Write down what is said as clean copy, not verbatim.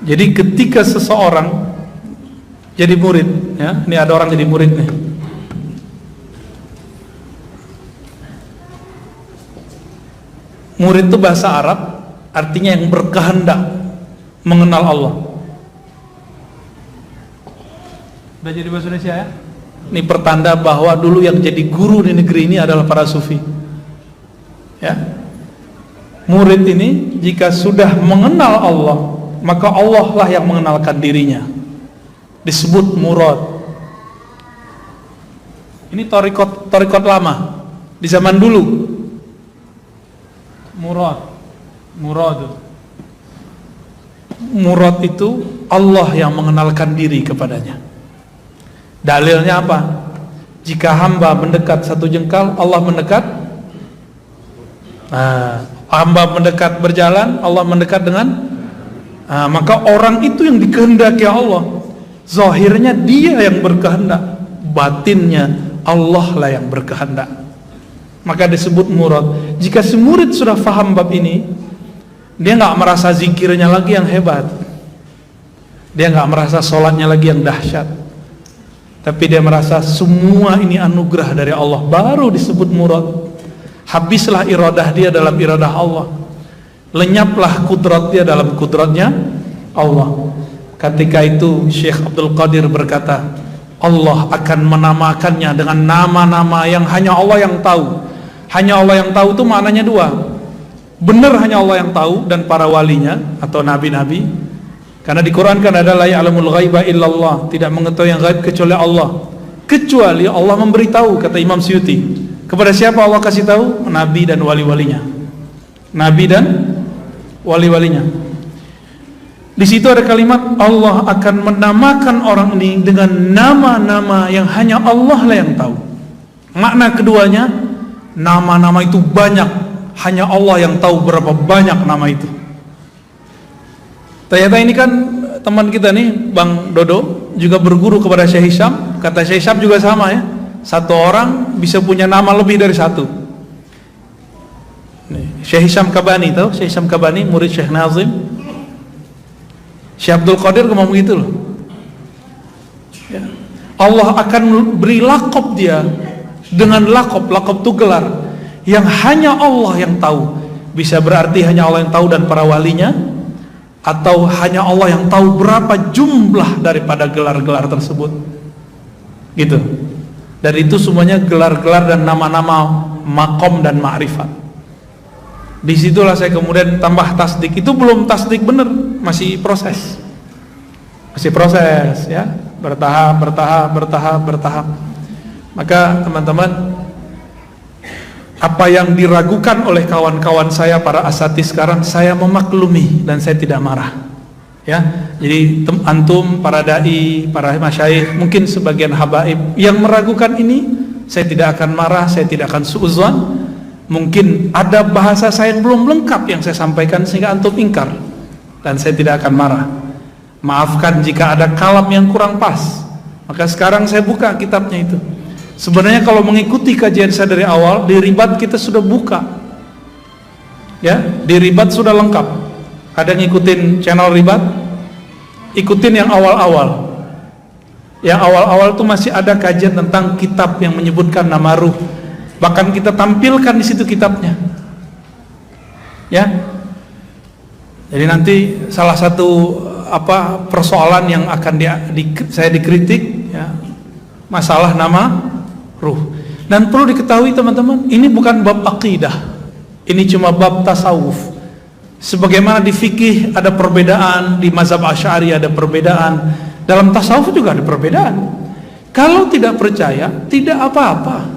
Jadi ketika seseorang jadi murid, ya, ini ada orang jadi murid nih. Murid itu bahasa Arab, artinya yang berkehendak mengenal Allah. Udah jadi bahasa Indonesia ya? Ini pertanda bahwa dulu yang jadi guru di negeri ini adalah para sufi. Ya. Murid ini jika sudah mengenal Allah, maka Allah lah yang mengenalkan dirinya. Disebut murad. Ini torikot lama di zaman dulu. Murad itu Allah yang mengenalkan diri kepadanya. Dalilnya apa? Jika hamba mendekat satu jengkal, Allah mendekat. Hamba mendekat berjalan, Allah mendekat dengan. Maka orang itu yang dikehendaki Allah. Zahirnya dia yang berkehendak, batinnya Allah lah yang berkehendak. Maka disebut murad. Jika si murid sudah faham bab ini, dia nggak merasa zikirnya lagi yang hebat, dia nggak merasa sholatnya lagi yang dahsyat, tapi dia merasa semua ini anugerah dari Allah, baru disebut murad. Habislah iradah dia dalam iradah Allah, lenyaplah kudrat dia dalam kudratnya Allah. Ketika itu Syekh Abdul Qadir berkata, Allah akan menamakannya dengan nama-nama yang hanya Allah yang tahu. Hanya Allah yang tahu itu maknanya dua. Benar hanya Allah yang tahu dan para walinya atau nabi-nabi. Karena di Quran kan ada la ya'lamul ghaiba illallah, tidak mengetahui yang gaib kecuali Allah. Kecuali Allah memberitahu, kata Imam Suyuti. Kepada siapa Allah kasih tahu? Nabi dan wali-walinya. Nabi dan wali-walinya. Di situ ada kalimat Allah akan menamakan orang ini dengan nama-nama yang hanya Allah lah yang tahu. Makna keduanya, nama-nama itu banyak, hanya Allah yang tahu berapa banyak nama itu. Ternyata ini kan teman kita nih, Bang Dodo, juga berguru kepada Syekh Hisham. Kata Syekh Hisham juga sama ya, satu orang bisa punya nama lebih dari satu. Syekh Hisham Kabani, tahu Syekh Hisham Kabani, murid Syekh Nazim. Syekh Abdul Qadir ngomong gitu loh ya. Allah akan beri lakop dia dengan lakop itu gelar yang hanya Allah yang tahu. Bisa berarti hanya Allah yang tahu dan para walinya, atau hanya Allah yang tahu berapa jumlah daripada gelar-gelar tersebut gitu. Dari itu semuanya gelar-gelar dan nama-nama makom dan ma'rifat. Disitulah saya kemudian tambah tasdik. Itu belum tasdik bener, masih proses ya, bertahap. Maka teman-teman, apa yang diragukan oleh kawan-kawan saya para asatidz sekarang, saya memaklumi dan saya tidak marah ya. Jadi antum, para dai, para masyayikh, mungkin sebagian habaib yang meragukan ini, saya tidak akan marah, saya tidak akan suudzon. Mungkin ada bahasa saya yang belum lengkap yang saya sampaikan sehingga antum ingkar, dan saya tidak akan marah. Maafkan jika ada kalam yang kurang pas. Maka sekarang saya buka kitabnya itu. Sebenarnya kalau mengikuti kajian saya dari awal, di Ribat kita sudah buka ya, di Ribat sudah lengkap. Ada ngikutin channel Ribat? Ikutin yang awal-awal. Yang awal-awal itu masih ada kajian tentang kitab yang menyebutkan nama ruh. Bahkan kita tampilkan di situ kitabnya ya. Jadi nanti salah satu persoalan yang akan saya dikritik ya, masalah nama ruh. Dan perlu diketahui teman-teman, ini bukan bab akidah, ini cuma bab tasawuf. Sebagaimana di fikih ada perbedaan, di mazhab Asy'ari ada perbedaan, dalam tasawuf juga ada perbedaan. Kalau tidak percaya, tidak apa-apa.